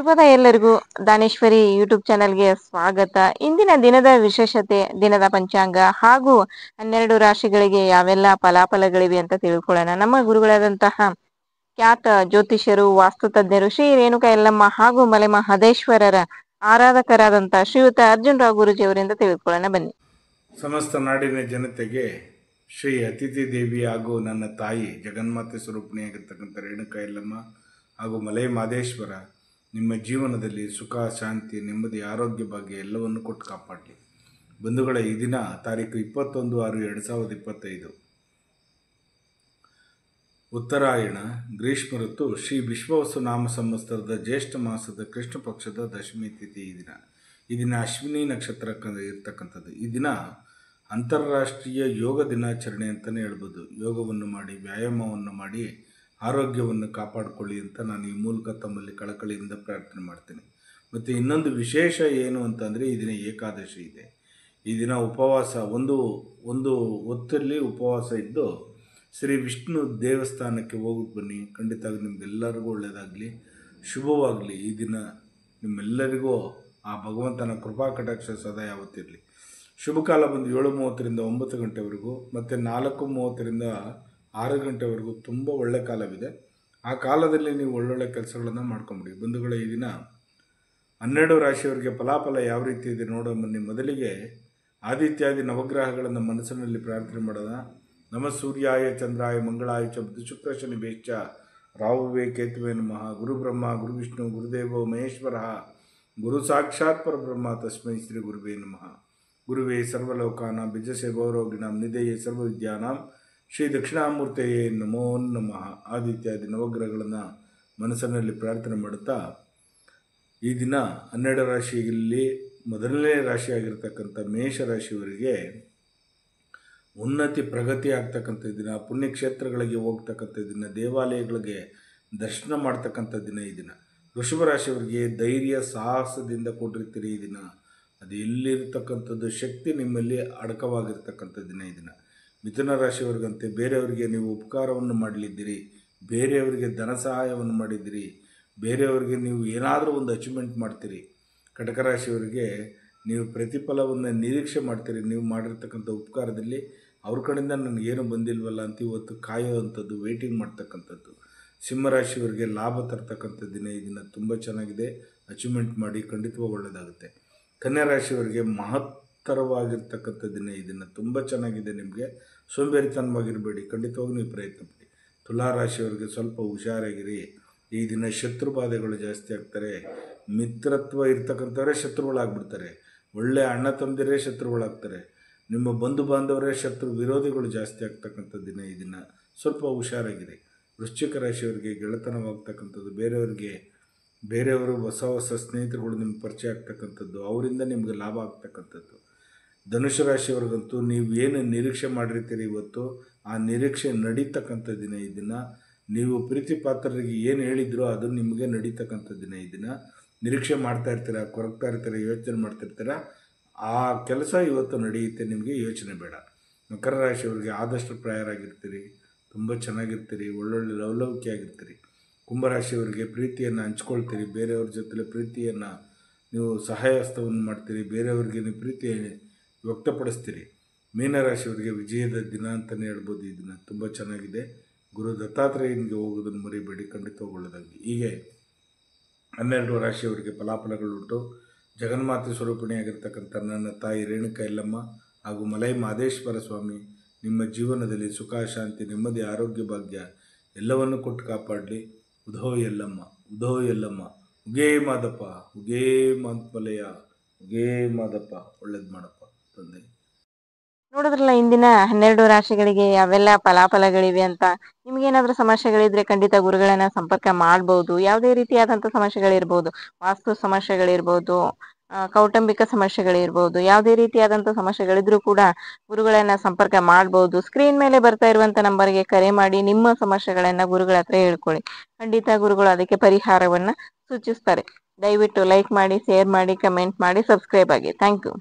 ಶುಭೋದಯ ಎಲ್ಲರಿಗೂ. ದಾನೇಶ್ವರಿ ಯೂಟ್ಯೂಬ್ ಚಾನೆಲ್ಗೆ ಸ್ವಾಗತ. ಇಂದಿನ ದಿನದ ವಿಶೇಷತೆ, ದಿನದ ಪಂಚಾಂಗ ಹಾಗೂ 12 ರಾಶಿಗಳಿಗೆ ಯಾವೆಲ್ಲ ಫಲಾಫಲಗಳಿವೆ ಅಂತ ತಿಳ್ಕೊಳ್ಳೋಣ. ನಮ್ಮ ಗುರುಗಳಾದಂತಹ ಖ್ಯಾತ ಜ್ಯೋತಿಷ್ಯರು, ವಾಸ್ತುತಜ್ಞರು ಶ್ರೀ ರೇಣುಕಾ ಯಲ್ಲಮ್ಮ ಹಾಗೂ ಮಲೆ ಮಹದೇಶ್ವರರ ಆರಾಧಕರಾದಂತಹ ಶ್ರೀಯುತ ಅರ್ಜುನ್ ರಾವ್ ಗುರುಜಿ ಅವರಿಂದ ತಿಳ್ಕೊಳ್ಳೋಣ ಬನ್ನಿ. ಸಮಸ್ತ ನಾಡಿನ ಜನತೆಗೆ ಶ್ರೀ ಅತಿಥಿ ದೇವಿ ಹಾಗೂ ನನ್ನ ತಾಯಿ ಜಗನ್ಮಾತೆ ಸ್ವರೂಪಿಣಿಯಾಗಿರ್ತಕ್ಕಂಥ ರೇಣುಕಾ ಯಲ್ಲಮ್ಮ ಹಾಗೂ ಮಲೆ ಮಹದೇಶ್ವರ ನಿಮ್ಮ ಜೀವನದಲ್ಲಿ ಸುಖ, ಶಾಂತಿ, ನೆಮ್ಮದಿ, ಆರೋಗ್ಯ, ಭಾಗ್ಯ ಎಲ್ಲವನ್ನು ಕೊಟ್ಟು ಕಾಪಾಡಲಿ. ಬಂಧುಗಳ, ಈ ದಿನ ತಾರೀಕು 21/6/2025 ಉತ್ತರಾಯಣ ಗ್ರೀಷ್ಮ ಋತು ಶ್ರೀ ವಿಶ್ವವಸು ನಾಮ ಸಂವತ್ಸರದ ಜ್ಯೇಷ್ಠ ಮಾಸದ ಕೃಷ್ಣ ಪಕ್ಷದ ದಶಮಿ ತಿಥಿ. ಈ ದಿನ ಅಶ್ವಿನಿ ನಕ್ಷತ್ರ ಇರ್ತಕ್ಕಂಥದ್ದು. ಈ ದಿನ ಅಂತಾರಾಷ್ಟ್ರೀಯ ಯೋಗ ದಿನಾಚರಣೆ ಅಂತಲೇ ಹೇಳ್ಬೋದು. ಯೋಗವನ್ನು ಮಾಡಿ, ವ್ಯಾಯಾಮವನ್ನು ಮಾಡಿ ಆರೋಗ್ಯವನ್ನು ಕಾಪಾಡಿಕೊಳ್ಳಿ ಅಂತ ನಾನು ಈ ಮೂಲಕ ತಮ್ಮಲ್ಲಿ ಕಳಕಳಿಯಿಂದ ಪ್ರಾರ್ಥನೆ ಮಾಡ್ತೀನಿ. ಮತ್ತು ಇನ್ನೊಂದು ವಿಶೇಷ ಏನು ಅಂತಂದರೆ, ಈ ದಿನ ಏಕಾದಶಿ ಇದೆ. ಈ ದಿನ ಉಪವಾಸ ಒಂದು ಹೊತ್ತಲ್ಲಿ ಉಪವಾಸ ಇದ್ದು ಶ್ರೀ ವಿಷ್ಣು ದೇವಸ್ಥಾನಕ್ಕೆ ಹೋಗ್ಬಿಟ್ಟು ಬನ್ನಿ. ಖಂಡಿತ ನಿಮಗೆಲ್ಲರಿಗೂ ಒಳ್ಳೆಯದಾಗಲಿ, ಶುಭವಾಗಲಿ. ಈ ದಿನ ನಿಮ್ಮೆಲ್ಲರಿಗೂ ಆ ಭಗವಂತನ ಕೃಪಾ ಕಟಾಕ್ಷ ಸದಾ ಯಾವತ್ತಿರಲಿ. ಶುಭ ಕಾಲ ಬಂದು 7:30ರಿಂದ 9 ಗಂಟೆವರೆಗೂ ಮತ್ತು 4:30ರಿಂದ 6 ಗಂಟೆವರೆಗೂ ತುಂಬ ಒಳ್ಳೆಯ ಕಾಲವಿದೆ. ಆ ಕಾಲದಲ್ಲಿ ನೀವು ಒಳ್ಳೊಳ್ಳೆ ಕೆಲಸಗಳನ್ನು ಮಾಡ್ಕೊಂಬಿಡಿ. ಬಂಧುಗಳೇ, ಈ ದಿನ 12 ರಾಶಿಯವರಿಗೆ ಫಲಾಫಲ ಯಾವ ರೀತಿ ಇದೆ ನೋಡೋ ಬನ್ನಿ. ಮೊದಲಿಗೆ ಆದಿತ್ಯಾದಿ ನವಗ್ರಹಗಳನ್ನು ಮನಸ್ಸಿನಲ್ಲಿ ಪ್ರಾರ್ಥನೆ ಮಾಡೋಣ. ನಮ ಸೂರ್ಯಾಯ ಚಂದ್ರಾಯ ಮಂಗಳಾಯ ಚ ಬುಧ ಶುಕ್ರ ಶನಿ ಬೇಶ್ಚ ರಾಹುವೇ ಕೇತುವೆ ನಮಃ. ಗುರು ಬ್ರಹ್ಮ ಗುರು ವಿಷ್ಣು ಗುರುದೇವೋ ಮಹೇಶ್ವರ ಗುರು ಸಾಕ್ಷಾತ್ ಪರಬ್ರಹ್ಮ ತಸ್ಮೈ ಶ್ರೀ ಗುರುವೇ ನಮಃ. ಗುರುವೇ ಸರ್ವಲೋಕಾನಾಂ ಬಿಜಸೆ ಭವರೋಗಿಣಾಂ ನಿಧಯೇ ಸರ್ವವಿದ್ಯಾನಾಂ ಶ್ರೀ ದಕ್ಷಿಣಾಮೂರ್ತಿಯೇ ನಮೋ ನಮಃ. ಆದಿತ್ಯಾದಿ ನವಗ್ರಹಗಳನ್ನು ಮನಸ್ಸಿನಲ್ಲಿ ಪ್ರಾರ್ಥನೆ ಮಾಡುತ್ತಾ, ಈ ದಿನ 12 ರಾಶಿಯಲ್ಲಿ ಮೊದಲನೇ ರಾಶಿಯಾಗಿರ್ತಕ್ಕಂಥ ಮೇಷರಾಶಿಯವರಿಗೆ ಉನ್ನತಿ ಪ್ರಗತಿ ಆಗ್ತಕ್ಕಂಥ ದಿನ, ಪುಣ್ಯಕ್ಷೇತ್ರಗಳಿಗೆ ಹೋಗ್ತಕ್ಕಂಥ ದಿನ, ದೇವಾಲಯಗಳಿಗೆ ದರ್ಶನ ಮಾಡ್ತಕ್ಕಂಥ ದಿನ ಈ ದಿನ. ವೃಷಭ ರಾಶಿಯವರಿಗೆ ಧೈರ್ಯ ಸಾಹಸದಿಂದ ಕೂಡಿರ್ತೀರಿ. ಈ ದಿನ ಅದು ಎಲ್ಲಿರ್ತಕ್ಕಂಥದ್ದು ಶಕ್ತಿ ನಿಮ್ಮಲ್ಲಿ ಅಡಕವಾಗಿರ್ತಕ್ಕಂಥ ದಿನ ಈ ದಿನ. ಮಿಥುನ ರಾಶಿಯವರಿಗಂತೆ ಬೇರೆಯವರಿಗೆ ನೀವು ಉಪಕಾರವನ್ನು ಮಾಡಲಿದ್ದೀರಿ, ಬೇರೆಯವರಿಗೆ ಧನ ಸಹಾಯವನ್ನು ಮಾಡಿದ್ದೀರಿ, ಬೇರೆಯವರಿಗೆ ನೀವು ಏನಾದರೂ ಒಂದು ಅಚೀವ್ಮೆಂಟ್ ಮಾಡ್ತೀರಿ. ಕಟಕ ರಾಶಿಯವರಿಗೆ ನೀವು ಪ್ರತಿಫಲವನ್ನು ನಿರೀಕ್ಷೆ ಮಾಡ್ತೀರಿ. ನೀವು ಮಾಡಿರ್ತಕ್ಕಂಥ ಉಪಕಾರದಲ್ಲಿ ಅವ್ರ ಕಡೆಯಿಂದ ನನಗೇನು ಬಂದಿಲ್ವಲ್ಲ ಅಂತ ಇವತ್ತು ಕಾಯುವಂಥದ್ದು, ವೇಟಿಂಗ್ ಮಾಡ್ತಕ್ಕಂಥದ್ದು. ಸಿಂಹರಾಶಿಯವರಿಗೆ ಲಾಭ ತರ್ತಕ್ಕಂಥ ದಿನ ಈ ದಿನ. ತುಂಬ ಚೆನ್ನಾಗಿದೆ, ಅಚೀವ್ಮೆಂಟ್ ಮಾಡಿ, ಖಂಡಿತವಾಗಿ ಒಳ್ಳೆಯದಾಗುತ್ತೆ. ಕನ್ಯಾ ರಾಶಿಯವರಿಗೆ ಮಹತ್ತರವಾಗಿರ್ತಕ್ಕಂಥ ದಿನ ಈ ದಿನ. ತುಂಬ ಚೆನ್ನಾಗಿದೆ. ನಿಮಗೆ ಸೋಂಬೇರಿತನವಾಗಿರಬೇಡಿ, ಖಂಡಿತವಾಗಿ ನೀವು ಪ್ರಯತ್ನ ಪಡಿ. ತುಲಾ ರಾಶಿಯವರಿಗೆ ಸ್ವಲ್ಪ ಹುಷಾರಾಗಿರಿ. ಈ ದಿನ ಶತ್ರುಬಾಧೆಗಳು ಜಾಸ್ತಿ ಆಗ್ತಾರೆ. ಮಿತ್ರತ್ವ ಇರ್ತಕ್ಕಂಥವರೇ ಶತ್ರುಗಳಾಗ್ಬಿಡ್ತಾರೆ. ಒಳ್ಳೆಯ ಅಣ್ಣ ತಮ್ಮದಿರೇ ಶತ್ರುಗಳಾಗ್ತಾರೆ. ನಿಮ್ಮ ಬಂಧು ಬಾಂಧವರೇ ವಿರೋಧಿಗಳು ಜಾಸ್ತಿ ಆಗ್ತಕ್ಕಂಥ ದಿನ ಈ ದಿನ. ಸ್ವಲ್ಪ ಹುಷಾರಾಗಿರಿ. ವೃಶ್ಚಿಕ ರಾಶಿಯವರಿಗೆ ಗೆಳೆತನವಾಗ್ತಕ್ಕಂಥದ್ದು, ಬೇರೆಯವರು ಹೊಸ ಸ್ನೇಹಿತರುಗಳು ನಿಮ್ಗೆ ಪರಿಚಯ ಆಗ್ತಕ್ಕಂಥದ್ದು, ಅವರಿಂದ ನಿಮಗೆ ಲಾಭ ಆಗ್ತಕ್ಕಂಥದ್ದು. ಧನುಷು ರಾಶಿಯವ್ರಿಗಂತೂ ನೀವು ಏನು ನಿರೀಕ್ಷೆ ಮಾಡಿರ್ತೀರಿ ಇವತ್ತು ಆ ನಿರೀಕ್ಷೆ ನಡೀತಕ್ಕಂಥ ದಿನ ಈ ದಿನ. ನೀವು ಪ್ರೀತಿ ಪಾತ್ರರಿಗೆ ಏನು ಹೇಳಿದ್ರೋ ಅದು ನಿಮಗೆ ನಡೀತಕ್ಕಂಥ ದಿನ ಈ ದಿನ. ನಿರೀಕ್ಷೆ ಮಾಡ್ತಾ ಇರ್ತೀರ, ಕೊರಗ್ತಾ ಇರ್ತೀರ, ಯೋಚನೆ ಮಾಡ್ತಿರ್ತೀರ. ಆ ಕೆಲಸ ಇವತ್ತು ನಡೆಯುತ್ತೆ, ನಿಮಗೆ ಯೋಚನೆ ಬೇಡ. ಮಕರ ರಾಶಿಯವರಿಗೆ ಆದಷ್ಟು ಪ್ರಾಯರಾಗಿರ್ತೀರಿ, ತುಂಬ ಚೆನ್ನಾಗಿರ್ತೀರಿ, ಒಳ್ಳೊಳ್ಳೆ ಲವಲವಿಕೆಯಾಗಿರ್ತೀರಿ. ಕುಂಭರಾಶಿಯವರಿಗೆ ಪ್ರೀತಿಯನ್ನು ಹಂಚ್ಕೊಳ್ತೀರಿ, ಬೇರೆಯವ್ರ ಜೊತೆಲೆ ಪ್ರೀತಿಯನ್ನು ನೀವು ಸಹಾಯ ಹಸ್ತವನ್ನು ಮಾಡ್ತೀರಿ, ಬೇರೆಯವರಿಗೆ ನೀವು ಪ್ರೀತಿ ವ್ಯಕ್ತಪಡಿಸ್ತೀರಿ. ಮೀನರಾಶಿಯವರಿಗೆ ವಿಜಯದ ದಿನ ಅಂತಲೇ ಹೇಳ್ಬೋದು. ಈ ದಿನ ತುಂಬ ಚೆನ್ನಾಗಿದೆ. ಗುರು ದತ್ತಾತ್ರೇಯನಿಗೆ ಹೋಗೋದನ್ನು ಮರಿಬೇಡಿ, ಖಂಡಿತವಾಗಿ ಒಳ್ಳೆಯದಾಗಲಿ. ಹೀಗೆ 12 ರಾಶಿಯವರಿಗೆ ಫಲಾಫಲಗಳುಂಟು. ಜಗನ್ಮಾತೆ ಸ್ವರೂಪಿಣಿಯಾಗಿರ್ತಕ್ಕಂಥ ನನ್ನ ತಾಯಿ ರೇಣುಕಾ ಯಲ್ಲಮ್ಮ ಹಾಗೂ ಮಲೈ ಮಹದೇಶ್ವರ ಸ್ವಾಮಿ ನಿಮ್ಮ ಜೀವನದಲ್ಲಿ ಸುಖ, ಶಾಂತಿ, ನೆಮ್ಮದಿ, ಆರೋಗ್ಯ, ಭಾಗ್ಯ ಎಲ್ಲವನ್ನು ಕೊಟ್ಟು ಕಾಪಾಡಲಿ. ಉಧೋ ಯಲ್ಲಮ್ಮ, ಉಧೋ ಯಲ್ಲಮ್ಮ, ಉಗೇ ಮಾದಪ್ಪ, ಉಗೇ ಮಲಯ, ಉಗೇ ಮಾದಪ್ಪ, ಒಳ್ಳೇದು ಮಾಡಪ್ಪ ತಂದೆ. ನೋಡಿದ್ರಲ್ಲ ಇಂದಿನ 12 ರಾಶಿಗಳಿಗೆ ಯಾವೆಲ್ಲ ಫಲಾಫಲಗಳಿವೆ ಅಂತ. ನಿಮ್ಗೇನಾದ್ರೂ ಸಮಸ್ಯೆಗಳಿದ್ರೆ ಖಂಡಿತ ಗುರುಗಳನ್ನ ಸಂಪರ್ಕ ಮಾಡ್ಬೋದು. ಯಾವುದೇ ರೀತಿಯಾದಂಥ ಸಮಸ್ಯೆಗಳಿರ್ಬೋದು, ವಾಸ್ತು ಸಮಸ್ಯೆಗಳಿರ್ಬೋದು, ಕೌಟುಂಬಿಕ ಸಮಸ್ಯೆಗಳಿರ್ಬೋದು, ಯಾವುದೇ ರೀತಿಯಾದಂಥ ಸಮಸ್ಯೆಗಳಿದ್ರೂ ಕೂಡ ಗುರುಗಳನ್ನ ಸಂಪರ್ಕ ಮಾಡ್ಬೋದು. ಸ್ಕ್ರೀನ್ ಮೇಲೆ ಬರ್ತಾ ಇರುವಂಥ ನಂಬರ್ಗೆ ಕರೆ ಮಾಡಿ ನಿಮ್ಮ ಸಮಸ್ಯೆಗಳನ್ನ ಗುರುಗಳ ಹತ್ರ ಹೇಳ್ಕೊಳ್ಳಿ. ಖಂಡಿತ ಗುರುಗಳು ಅದಕ್ಕೆ ಪರಿಹಾರವನ್ನ ಸೂಚಿಸ್ತಾರೆ. ದಯವಿಟ್ಟು ಲೈಕ್ ಮಾಡಿ, ಶೇರ್ ಮಾಡಿ, ಕಮೆಂಟ್ ಮಾಡಿ, ಸಬ್ಸ್ಕ್ರೈಬ್ ಆಗಿ. Thank you.